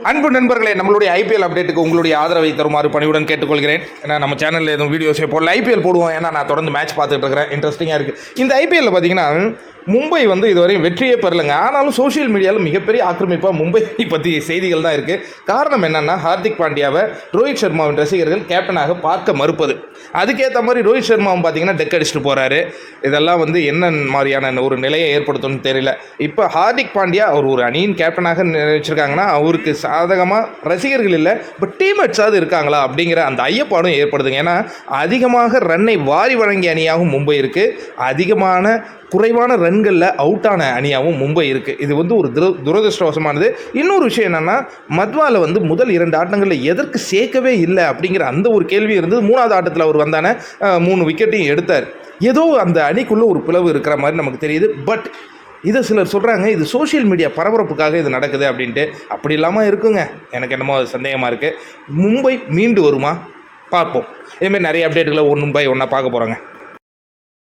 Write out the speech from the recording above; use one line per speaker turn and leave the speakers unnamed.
அன்பு நண்பர்களே, நம்மளுடைய ஐபிஎல் அப்டேட்டுக்கு உங்களுடைய ஆதரவை தருமாறு பணியுடன் கேட்டுக்கொள்கிறேன். ஏன்னா நம்ம சேனலில் எதுவும் வீடியோஸே போடல, ஐபிஎல் போடுவோம். ஏன்னா நான் தொடர்ந்து மேட்ச் பார்த்துட்டு இருக்கிறேன், இன்ட்ரெஸ்டிங்காக இருக்குது. இந்த ஐபிஎல்லில் பார்த்தீங்கன்னா மும்பை இதுவரையும் வெற்றியே பெறலைங்க. ஆனாலும் சோஷியல் மீடியாவில் மிகப்பெரிய ஆக்கிரமிப்பாக மும்பை பற்றி செய்திகள் தான் இருக்குது. காரணம் என்னென்னா, ஹார்திக் பாண்டியாவை ரோஹித் சர்மாவின் ரசிகர்கள் கேப்டனாக பார்க்க மறுப்பது. அதுக்கேற்ற மாதிரி ரோஹித் சர்மாவும் பார்த்தீங்கன்னா டெக் அடிச்சுட்டு போகிறாரு. இதெல்லாம் என்ன மாதிரியான ஒரு நிலையை ஏற்படுத்தும்னு தெரியல. இப்போ ஹார்திக் பாண்டியா அவர் ஒரு அணியின் கேப்டனாக நினைச்சிருக்காங்கன்னா அவருக்கு சாதகமாக ரசிகர்கள் இல்லை, இப்போ டீம்மேட்ஸாவது இருக்காங்களா அப்படிங்கிற அந்த ஐயப்பாடும் ஏற்படுதுங்க. ஏன்னா அதிகமாக ரன்னை வாரி வழங்கிய அணியாகவும் மும்பை இருக்குது, அதிகமான குறைவான ரன்களில் அவுட்டான அணியாகவும் மும்பை இருக்குது. இது ஒரு துரதிருஷ்டவசமானது. இன்னொரு விஷயம் என்னென்னா, மத்வாவில் முதல் 2 ஆட்டங்களில் எதற்கு சேர்க்கவே இல்லை அப்படிங்கிற அந்த ஒரு கேள்வி இருந்தது. 3வது ஆட்டத்தில் அவர் 3 விக்கெட்டையும் எடுத்தார். ஏதோ அந்த அணிக்குள்ளே ஒரு பிளவு இருக்கிற மாதிரி நமக்கு தெரியுது. பட் இதை சிலர் சொல்கிறாங்க, இது சோஷியல் மீடியா பரபரப்புக்காக இது நடக்குது அப்படின்ட்டு. அப்படி இல்லாமல் இருக்குங்க. எனக்கு என்னமோ அது சந்தேகமாக இருக்குது. மும்பை மீண்டு வருமா பார்ப்போம். இதேமாதிரி நிறைய அப்டேட்டுகளை ஒன்று பை ஒன்றா பார்க்க போகிறாங்க.